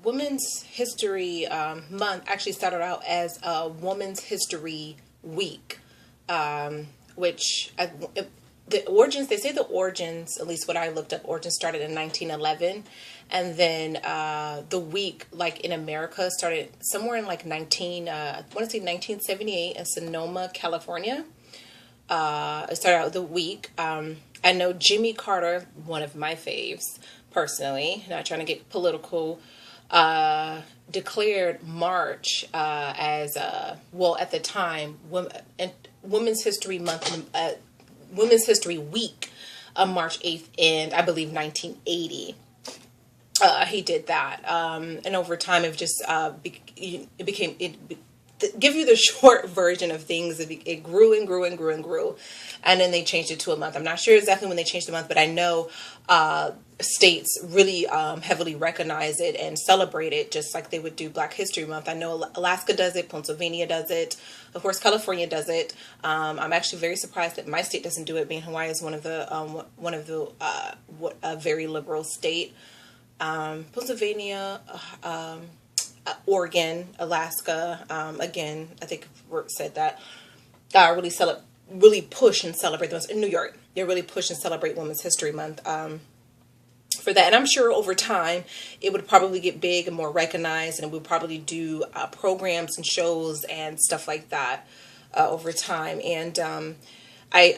Women's History Month actually started out as a Women's History Week, which the origins, they say the origins, at least what I looked up, origins started in 1911. And then the week, like in America, started somewhere in like I want to say 1978 in Sonoma, California. It started out the week. I know Jimmy Carter, one of my faves, personally, not trying to get political, declared March as, well, at the time, Women's History Month, Women's History Week, March 8th, in, I believe, 1980. He did that. And over time, it just, give you the short version of things. It grew and grew and grew and grew. And then they changed it to a month. I'm not sure exactly when they changed the month, but I know states really heavily recognize it and celebrate it, just like they would do Black History Month. I know Alaska does it, Pennsylvania does it, of course California does it. I'm actually very surprised that my state doesn't do it, being Hawaii is one of the a very liberal state. Pennsylvania, Oregon, Alaska, again, I think said that, really push and celebrate those. In New York, they really push and celebrate Women's History Month for that. And I'm sure over time it would probably get big and more recognized, and we'll probably do programs and shows and stuff like that over time. And I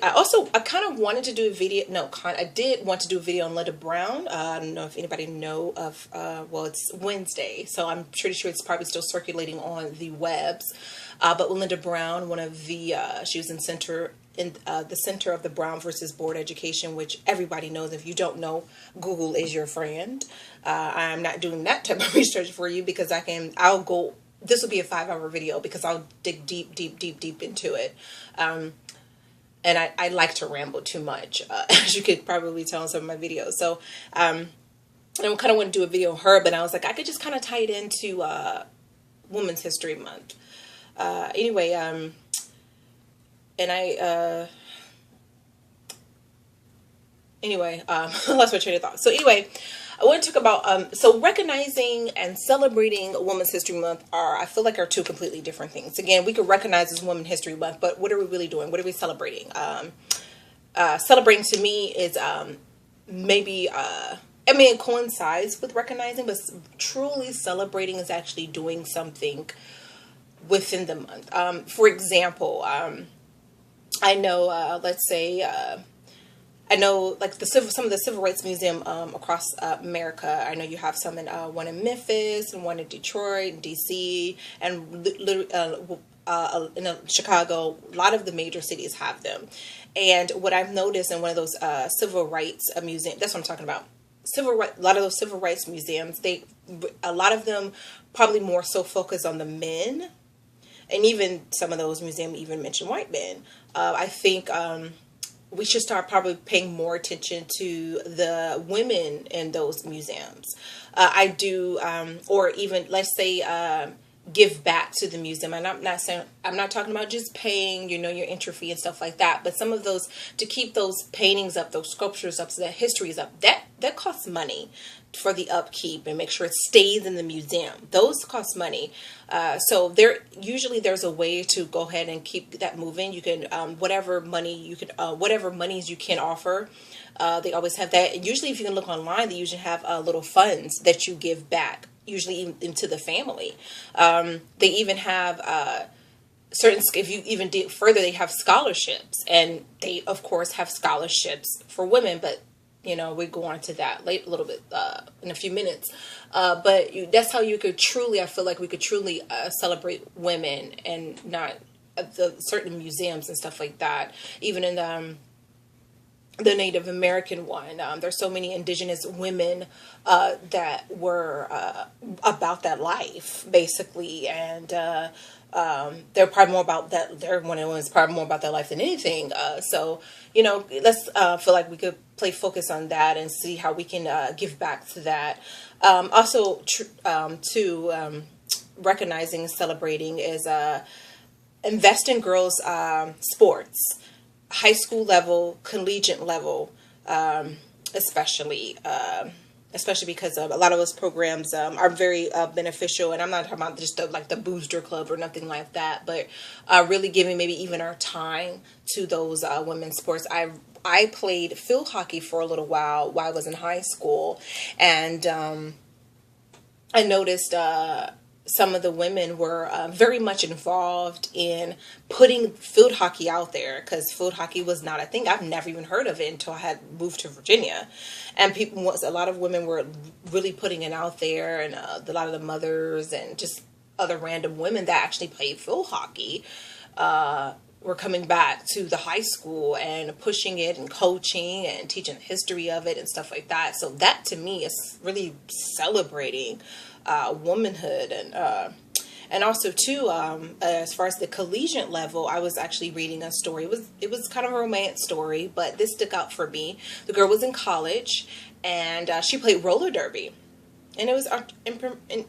kind of wanted to do a video. I did want to do a video on Linda Brown. I don't know if anybody know of, well, it's Wednesday, so I'm pretty sure it's probably still circulating on the webs. But Linda Brown, one of the, she was in the center of the Brown versus Board education, which everybody knows. If you don't know, Google is your friend. I'm not doing that type of research for you because I'll go, this will be a 5-hour video because I'll dig deep into it. And I like to ramble too much, as you could probably tell in some of my videos. So I kind of want to do a video on her, but I was like, I could just kind of tie it into Women's History Month. Anyway, and I lost my train of thought. So anyway, I want to talk about, so recognizing and celebrating Women's History Month I feel like are two completely different things. Again, we could recognize as Women's History Month, but what are we really doing? What are we celebrating? Celebrating to me is maybe, it coincides with recognizing, but truly celebrating is actually doing something within the month. For example, I know, let's say, I know, like some of the civil rights museum across America. I know you have some one in Memphis and one in Detroit, DC, and in Chicago. A lot of the major cities have them. And what I've noticed in one of those civil rights museums, that's what I'm talking about. A lot of those civil rights museums, a lot of them probably more so focus on the men, and even some of those museums even mention white men. I think we should start probably paying more attention to the women in those museums. I do, or even let's say give back to the museum. And I'm not talking about just paying, your entry fee and stuff like that. But some of those, to keep those paintings up, those sculptures up, so that history is up, that costs money for the upkeep and make sure it stays in the museum. Those cost money. So there's a way to go ahead and keep that moving. You can, whatever monies you can offer. They always have that. And usually if you can look online, they usually have little funds that you give back, usually into the family. They even have if you even dig further, they have scholarships, and they of course have scholarships for women, but we go on to that a little bit in a few minutes. But that's how you could truly, I feel like we could truly celebrate women, and not the certain museums and stuff like that. Even in the Native American one, there's so many indigenous women that were about that life, basically, and they're probably more about that. They're one of the ones probably more about that life than anything. So let's feel like we could focus on that and see how we can give back to that. Also, recognizing and celebrating is invest in girls' sports, high school level, collegiate level, especially. especially because a lot of those programs are very beneficial. And I'm not talking about just like the booster club or nothing like that, but really giving maybe even our time to those women's sports. I played field hockey for a little while I was in high school, and I noticed some of the women were very much involved in putting field hockey out there, because field hockey was not a thing. I've never even heard of it until I had moved to Virginia, and a lot of women were really putting it out there, and a lot of the mothers and just other random women that actually played field hockey were coming back to the high school and pushing it and coaching and teaching the history of it and stuff like that. So that to me is really celebrating womanhood. And also too, as far as the collegiate level, I was actually reading a story. It was kind of a romance story, but this stuck out for me. The girl was in college, and she played roller derby. And it was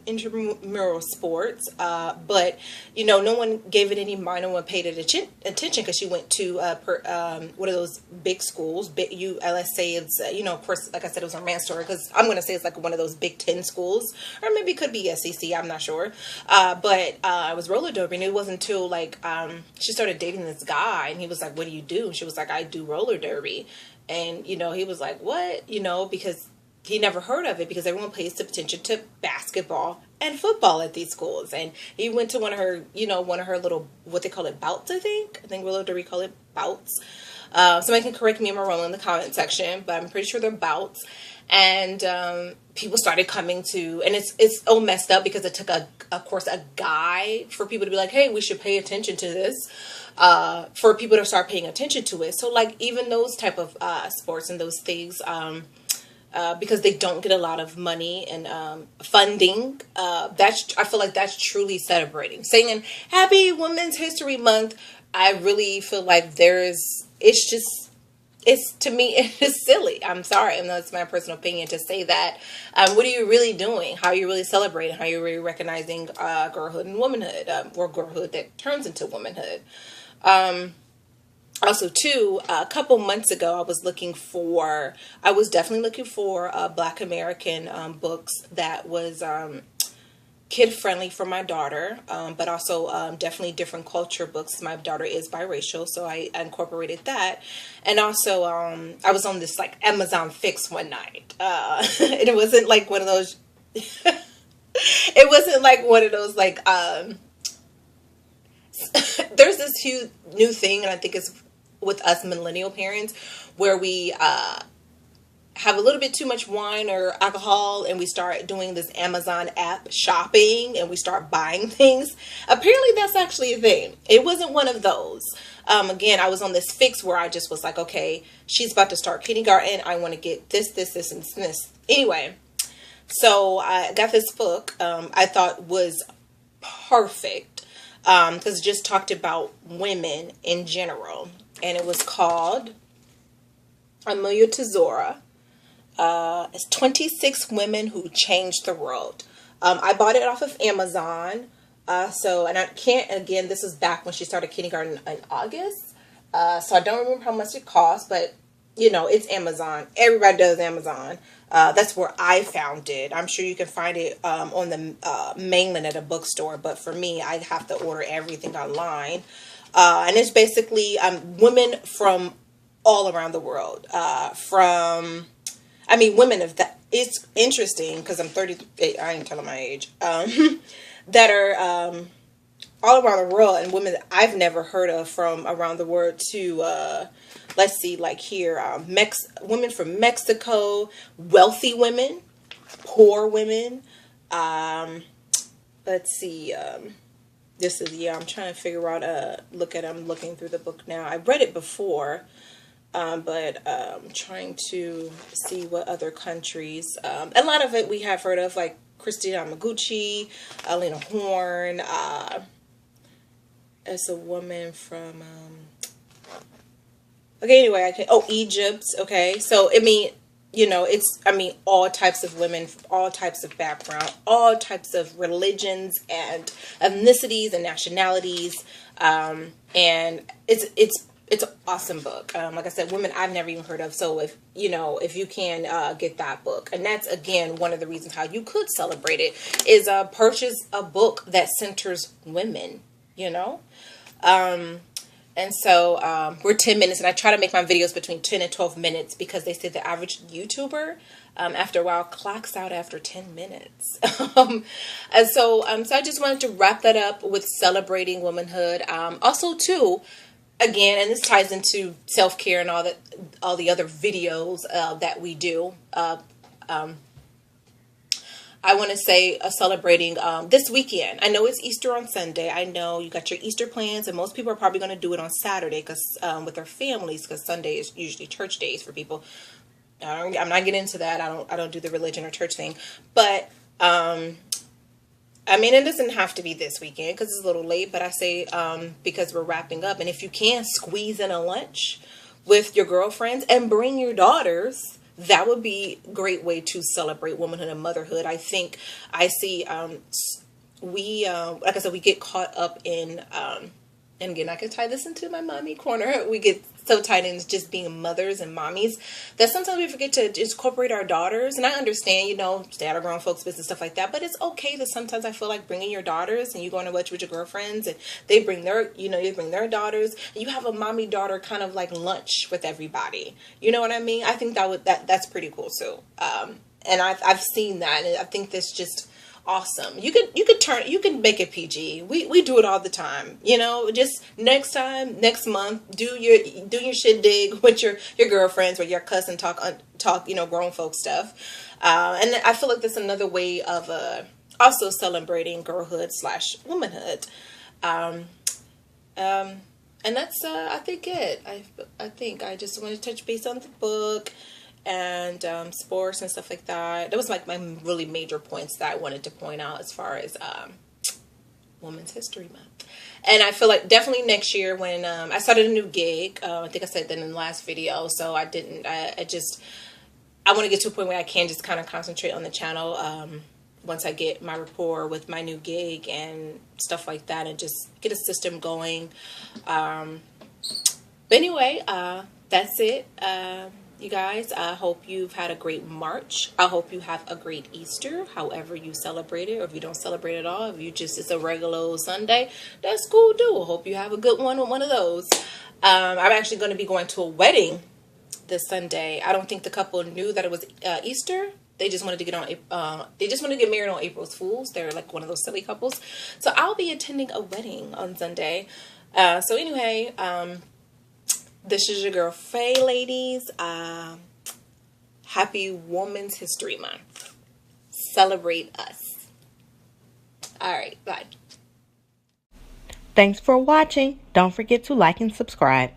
intramural sports, but no one gave it any mind. No one paid it attention, because she went to one of those big schools. Let's say it's of course, like I said, it was a romance story, because I'm going to say it's like one of those Big Ten schools, or maybe it could be SEC. I'm not sure, but it was roller derby, and it wasn't until like she started dating this guy, and he was like, "What do you do?" And she was like, "I do roller derby," and he was like, "What?" Because he never heard of it, because everyone pays attention to basketball and football at these schools. And he went to one of her little, what they call it, bouts, I think roller derby call it bouts. Somebody can correct me if I'm wrong in the comment section, but I'm pretty sure they're bouts. And people started coming to, and it's all messed up, because it took of course a guy for people to be like, "Hey, we should pay attention to this," for people to start paying attention to it. So like even those type of sports and those things, because they don't get a lot of money and funding. I feel like that's truly celebrating. Saying Happy Women's History Month, I really feel like to me, it is silly. I'm sorry, and that's my personal opinion to say that. What are you really doing? How are you really celebrating? How are you really recognizing girlhood and womanhood, or girlhood that turns into womanhood? Also, too, a couple months ago, I was definitely looking for Black American books that was kid-friendly for my daughter, but also definitely different culture books. My daughter is biracial, so I incorporated that. And also, I was on this like Amazon fix one night, and it wasn't like one of those. It wasn't like one of those like. There's this huge new thing, and I think it's with us millennial parents, where we have a little bit too much wine or alcohol, and we start doing this Amazon app shopping, and we start buying things. Apparently that's actually a thing. It wasn't one of those. Again, I was on this fix where I just was like, okay, she's about to start kindergarten, I want to get this, and this. Anyway, so I got this book I thought was perfect, because it just talked about women in general. And it was called Amelia Tesora. It's 26 Women Who Changed the World. I bought it off of Amazon. And I can't, again, this is back when she started kindergarten in August. So I don't remember how much it cost, but it's Amazon. Everybody does Amazon. That's where I found it. I'm sure you can find it on the mainland at a bookstore, but for me, I have to order everything online. And it's basically women from all around the world. Women of that. It's interesting because I'm 38. I ain't telling my age. That are all around the world, and women that I've never heard of from around the world. To let's see, like here, women from Mexico, wealthy women, poor women. Let's see. This is, I'm trying to figure out, I'm looking through the book now. I read it before, but I'm trying to see what other countries, a lot of it we have heard of, like Christina Yamaguchi, Lena Horne, as a woman from, okay, anyway, Egypt, okay, so, all types of women, all types of background, all types of religions and ethnicities and nationalities. And it's It's an awesome book. Like I said, women I've never even heard of. So if you can get that book, and that's again one of the reasons how you could celebrate it is purchase a book that centers women. And so we're 10 minutes, and I try to make my videos between 10 and 12 minutes because they say the average YouTuber after a while clocks out after 10 minutes. And so I just wanted to wrap that up with celebrating womanhood. Also too, again, and this ties into self-care and all the other videos that we do. I want to say celebrating this weekend. I know it's Easter on Sunday. I know you got your Easter plans, and most people are probably going to do it on Saturday because with their families, because Sunday is usually church days for people. I'm not getting into that. I don't do the religion or church thing, but I mean, it doesn't have to be this weekend because it's a little late, but I say because we're wrapping up. And if you can squeeze in a lunch with your girlfriends and bring your daughters, that would be a great way to celebrate womanhood and motherhood. I think I see we, like I said, we get caught up in, and again, I could tie this into my mommy corner. We get so tied in just being mothers and mommies that sometimes we forget to just incorporate our daughters. And I understand, stay out of grown folks' business, stuff like that. But it's okay to sometimes I feel like bringing your daughters and you go on a lunch with your girlfriends and they bring their, you bring their daughters. And you have a mommy-daughter kind of like lunch with everybody. You know what I mean? I think that's pretty cool too. And I've seen that, and I think that's just awesome. You can make it PG. We do it all the time. Just next month, do your shit dig with your girlfriends or your cousin, talk grown folk stuff. And I feel like that's another way of also celebrating girlhood / womanhood. And that's I think it. I think I just want to touch base on the book and sports and stuff like that. That was like my really major points that I wanted to point out as far as Women's History Month. And I feel like definitely next year when I started a new gig, I think I said that in the last video, so I want to get to a point where I can just kind of concentrate on the channel once I get my rapport with my new gig and stuff like that, and just get a system going. But anyway, that's it. You guys, I hope you've had a great March. I hope you have a great Easter, however you celebrate it, or if you don't celebrate at all, if you just, it's a regular old Sunday, that's cool too. I hope you have a good one with one of those. I'm actually going to be going to a wedding this Sunday. I don't think the couple knew that it was Easter. They just wanted to get married on April's Fools. They're like one of those silly couples. So I'll be attending a wedding on Sunday. So anyway, this is your girl Faye, ladies. Happy Women's History Month. Celebrate us. Alright, bye. Thanks for watching. Don't forget to like and subscribe.